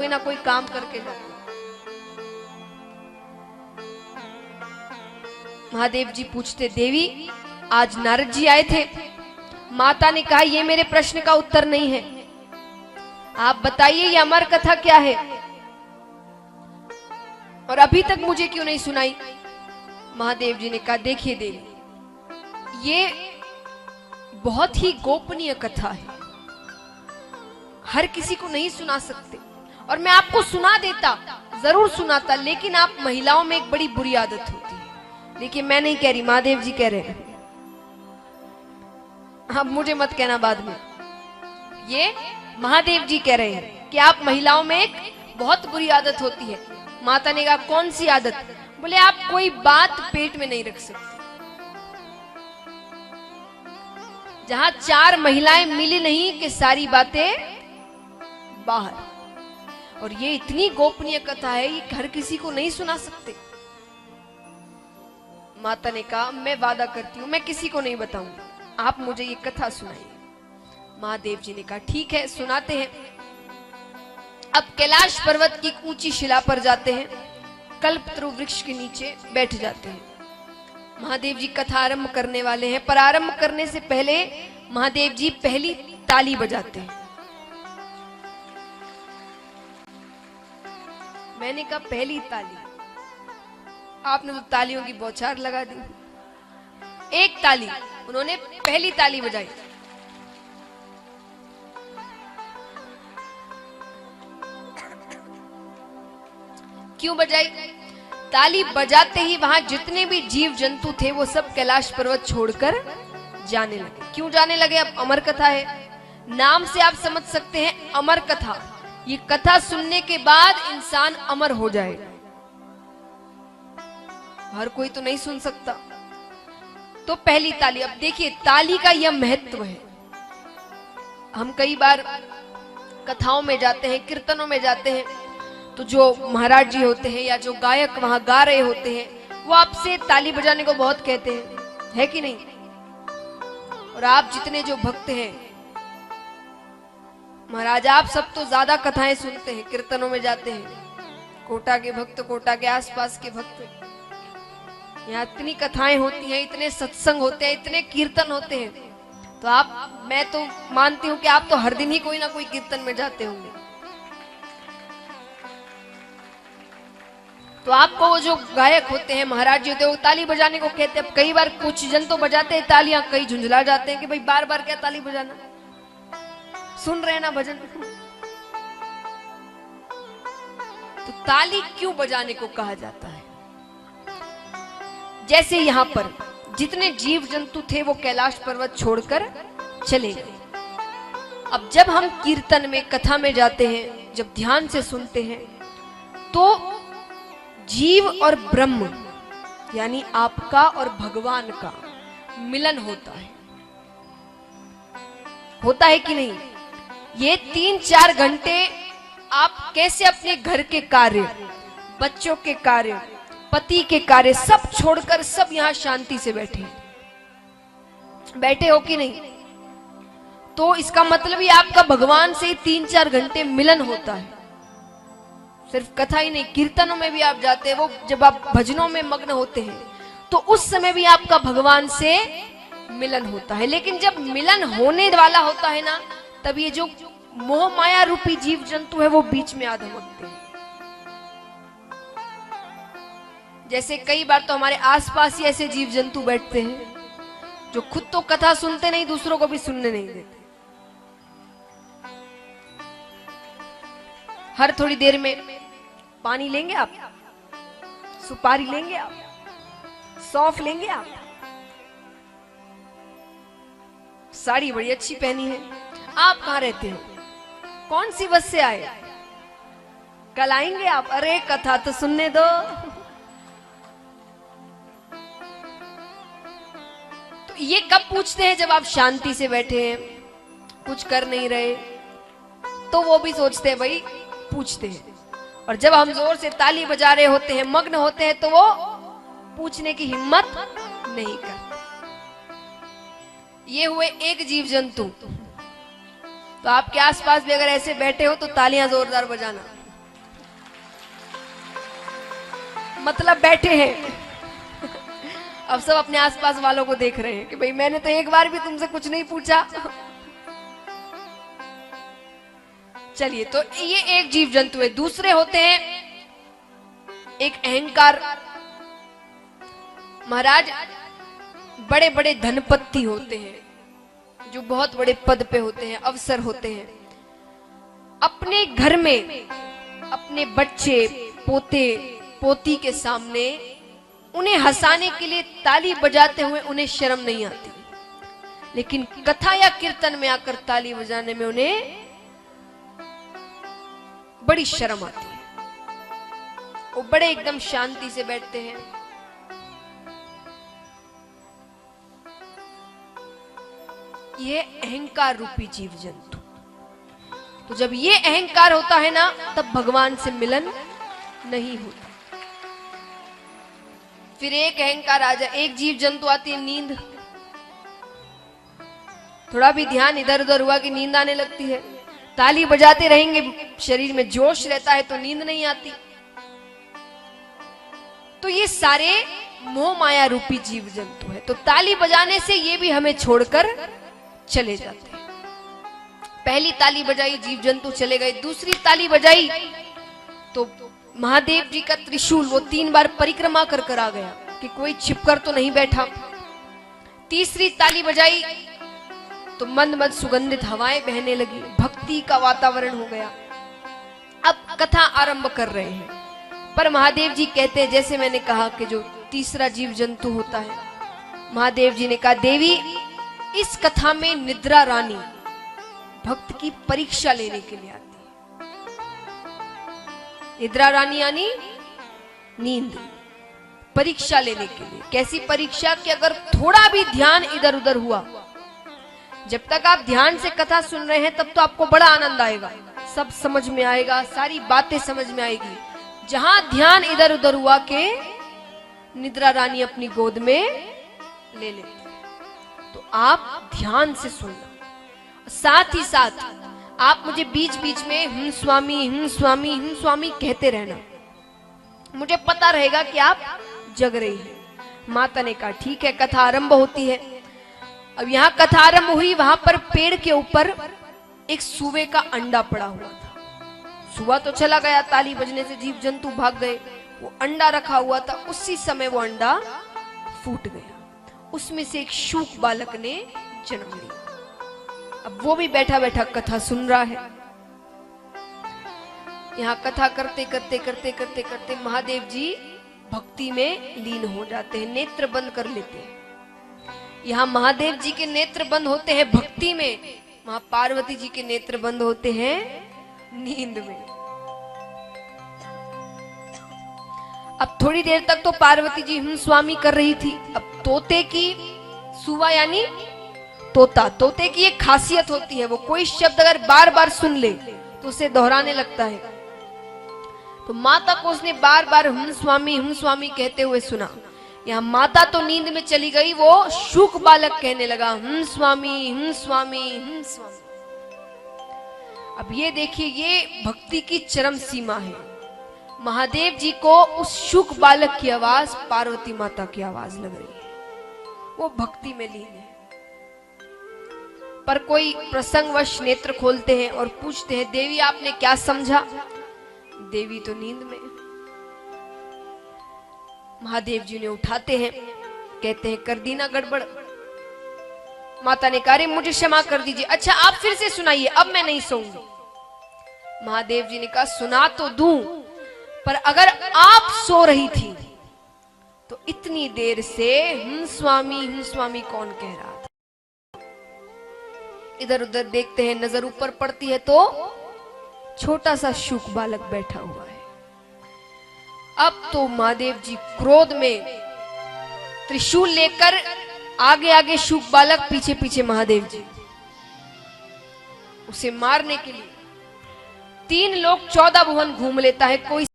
कोई ना कोई काम करके जाते। महादेव जी पूछते, देवी आज नारद जी आए थे। माता ने कहा, ये मेरे प्रश्न का उत्तर नहीं है, आप बताइए ये अमर कथा क्या है और अभी तक मुझे क्यों नहीं सुनाई। महादेव जी ने कहा, देखिए देवी, ये बहुत ही गोपनीय कथा है, हर किसी को नहीं सुना सकते, और मैं आपको सुना देता, जरूर सुनाता, लेकिन आप महिलाओं में एक बड़ी बुरी आदत होती है। देखिए मैं नहीं कह रही, महादेव जी कह रहे हैं, अब मुझे मत कहना बाद में। ये महादेव जी कह रहे हैं कि आप महिलाओं में एक बहुत बुरी आदत होती है। माता ने कहा, कौन सी आदत? बोले, आप कोई बात पेट में नहीं रख सकते। जहां चार महिलाएं मिली नहीं कि सारी बातें बाहर। और ये इतनी गोपनीय कथा है, ये हर किसी को नहीं सुना सकते। माता ने कहा, मैं वादा करती हूं मैं किसी को नहीं बताऊंगी, आप मुझे ये कथा सुनाइए। महादेव जी ने कहा, ठीक है सुनाते हैं। अब कैलाश पर्वत की ऊंची शिला पर जाते हैं, कल्पतरु वृक्ष के नीचे बैठ जाते हैं। महादेव जी कथा आरंभ करने वाले हैं, पर आरंभ करने से पहले महादेव जी पहली ताली बजाते हैं। मैंने कहा पहली ताली, आपने तो तालियों की बौछार लगा दी। एक ताली, उन्होंने पहली ताली बजाई। क्यों बजाई? ताली बजाते ही वहां जितने भी जीव जंतु थे वो सब कैलाश पर्वत छोड़कर जाने लगे। क्यों जाने लगे? अब अमर कथा है, नाम से आप समझ सकते हैं अमर कथा। ये कथा सुनने के बाद इंसान अमर हो जाएगा, हर कोई तो नहीं सुन सकता। तो पहली ताली। अब देखिए ताली का यह महत्व है। हम कई बार कथाओं में जाते हैं, कीर्तनों में जाते हैं, तो जो महाराज जी होते हैं या जो गायक वहां गा रहे होते हैं वो आपसे ताली बजाने को बहुत कहते हैं, है कि नहीं? और आप जितने जो भक्त हैं महाराज, आप सब तो ज्यादा कथाएं सुनते हैं, कीर्तनों में जाते हैं, कोटा के भक्त, कोटा के आसपास के भक्त, यहाँ इतनी कथाएं होती हैं, इतने सत्संग होते हैं, इतने कीर्तन होते हैं, तो आप, मैं तो मानती हूं कि आप तो हर दिन ही कोई ना कोई कीर्तन में जाते होंगे। तो आपको वो जो गायक होते हैं, महाराज जी होते हैं, वो ताली बजाने को कहते हैं। कई बार कुछ जन तो बजाते हैं तालियां, कई झुंझला जाते हैं कि भाई बार बार क्या ताली बजाना, सुन रहे ना भजन। तो ताली क्यों बजाने को कहा जाता है? जैसे यहां पर जितने जीव जंतु थे वो कैलाश पर्वत छोड़कर चले गए। अब जब हम कीर्तन में, कथा में जाते हैं, जब ध्यान से सुनते हैं, तो जीव और ब्रह्म यानी आपका और भगवान का मिलन होता है कि नहीं? ये 3-4 घंटे आप कैसे अपने घर के कार्य, बच्चों के कार्य, पति के कार्य सब छोड़कर सब यहां शांति से बैठे हो कि नहीं? तो इसका मतलब ही आपका भगवान से 3-4 घंटे मिलन होता है। सिर्फ कथा ही नहीं, कीर्तनों में भी आप जाते हैं, वो जब आप भजनों में मग्न होते हैं तो उस समय भी आपका भगवान से मिलन होता है। लेकिन जब मिलन होने वाला होता है ना, तब ये जो मोह माया रूपी जीव जंतु है वो बीच में आ धमकते हैं। जैसे कई बार तो हमारे आसपास ही ऐसे जीव जंतु बैठते हैं जो खुद तो कथा सुनते नहीं, दूसरों को भी सुनने नहीं देते। हर थोड़ी देर में पानी लेंगे आप, सुपारी लेंगे आप, सौंफ लेंगे आप, साड़ी बड़ी अच्छी पहनी है, आप कहां रहते हो, कौन सी बस से आए, कल आएंगे आप, अरे कथा तो सुनने दो। तो ये कब पूछते हैं? जब आप शांति से बैठे हैं, कुछ कर नहीं रहे, तो वो भी सोचते हैं भाई पूछते हैं। और जब हम जोर से ताली बजा रहे होते हैं, मग्न होते हैं, तो वो पूछने की हिम्मत नहीं करते। ये हुए एक जीव जंतु। तो आपके आसपास भी अगर ऐसे बैठे हो तो तालियां जोरदार बजाना। मतलब बैठे हैं। अब सब अपने आसपास वालों को देख रहे हैं कि भाई मैंने तो एक बार भी तुमसे कुछ नहीं पूछा। चलिए, तो ये एक जीव जंतु है। दूसरे होते हैं एक अहंकार। महाराज बड़े बड़े धनपति होते हैं, जो बहुत बड़े पद पे होते हैं, अफसर होते हैं, अपने घर में अपने बच्चे पोते पोती के सामने उन्हें हंसाने के लिए ताली बजाते हुए उन्हें शर्म नहीं आती, लेकिन कथा या कीर्तन में आकर ताली बजाने में उन्हें बड़ी शर्म आती है। वो बड़े एकदम शांति से बैठते हैं। ये अहंकार रूपी जीव जंतु। तो जब ये अहंकार होता है ना, तब भगवान से मिलन नहीं होता। फिर एक अहंकार आ जाए, एक जीव जंतु आती है नींद। थोड़ा भी ध्यान इधर उधर हुआ कि नींद आने लगती है। ताली बजाते रहेंगे, शरीर में जोश रहता है तो नींद नहीं आती। तो ये सारे मोह माया रूपी जीव जंतु है। तो ताली बजाने से ये भी हमें छोड़कर चले जाते हैं। पहली ताली बजाई, जीव जंतु चले गए। दूसरी ताली बजाई तो महादेव जी का त्रिशूल वो 3 बार परिक्रमा कर कर आ गया कि कोई छिपकर तो नहीं बैठा। तीसरी ताली बजाई तो मंद मंद सुगंधित हवाएं बहने लगी, भक्ति का वातावरण हो गया। अब कथा आरंभ कर रहे हैं, पर महादेव जी कहते हैं, जैसे मैंने कहा कि जो तीसरा जीव जंतु होता है, महादेव जी ने कहा, देवी इस कथा में निद्रा रानी भक्त की परीक्षा लेने के लिए आती है। निद्रा रानी यानी नींद, परीक्षा लेने के लिए। कैसी परीक्षा कि अगर थोड़ा भी ध्यान इधर उधर हुआ, जब तक आप ध्यान से कथा सुन रहे हैं तब तो आपको बड़ा आनंद आएगा, सब समझ में आएगा, सारी बातें समझ में आएगी। जहां ध्यान इधर उधर हुआ के निद्रा रानी अपनी गोद में ले लेती है। तो आप ध्यान से सुनना, साथ ही साथ आप मुझे बीच बीच में स्वामी स्वामी कहते रहना, मुझे पता रहेगा कि आप जग रही हैं। माता ने कहा ठीक है। कथा आरंभ होती है। अब यहाँ कथा आरंभ हुई, वहां पर पेड़ के ऊपर एक सूवे का अंडा पड़ा हुआ था। सूवा तो चला गया, ताली बजने से जीव जंतु भाग गए। वो अंडा रखा हुआ था, उसी समय वो अंडा फूट गया। उसमें से एक शूक बालक ने जन्म लिया। अब वो भी बैठा बैठा कथा सुन रहा है। यहाँ कथा करते करते करते करते करते महादेव जी भक्ति में लीन हो जाते हैं, नेत्र बंद कर लेते हैं। यहाँ महादेव जी के नेत्र बंद होते हैं भक्ति में, वहां पार्वती जी के नेत्र बंद होते हैं नींद में। अब थोड़ी देर तक तो पार्वती जी स्वामी कर रही थी। अब तोते की, सुवा यानी तोता, तोते की एक खासियत होती है, वो कोई शब्द अगर बार बार सुन ले तो उसे दोहराने लगता है। तो माता को उसने बार बार स्वामी कहते हुए सुना। यहाँ माता तो नींद में चली गई, वो शुक बालक कहने लगा स्वामी स्वामी स्वामी। अब ये देखिए, ये भक्ति की चरम सीमा है। महादेव जी को उस शुक बालक की आवाज पार्वती माता की आवाज लग रही है, वो भक्ति में लीन है। पर कोई प्रसंगवश नेत्र खोलते हैं और पूछते हैं, देवी आपने क्या समझा? देवी तो नींद में। महादेव जी ने उठाते हैं, कहते हैं कर दी ना गड़बड़। माता ने कहा मुझे क्षमा कर दीजिए। अच्छा आप फिर से सुनाइए, अब मैं नहीं सोऊंगी। महादेव जी ने कहा सुना तो दूं, पर अगर आप सो रही थी तो इतनी देर से स्वामी कौन कह रहा था? इधर उधर देखते हैं, नजर ऊपर पड़ती है तो छोटा सा शुक बालक बैठा हुआ है। अब तो महादेव जी क्रोध में त्रिशूल लेकर आगे आगे शुक बालक, पीछे पीछे महादेव जी, उसे मारने के लिए 3 लोग 14 भुवन घूम लेता है, कोई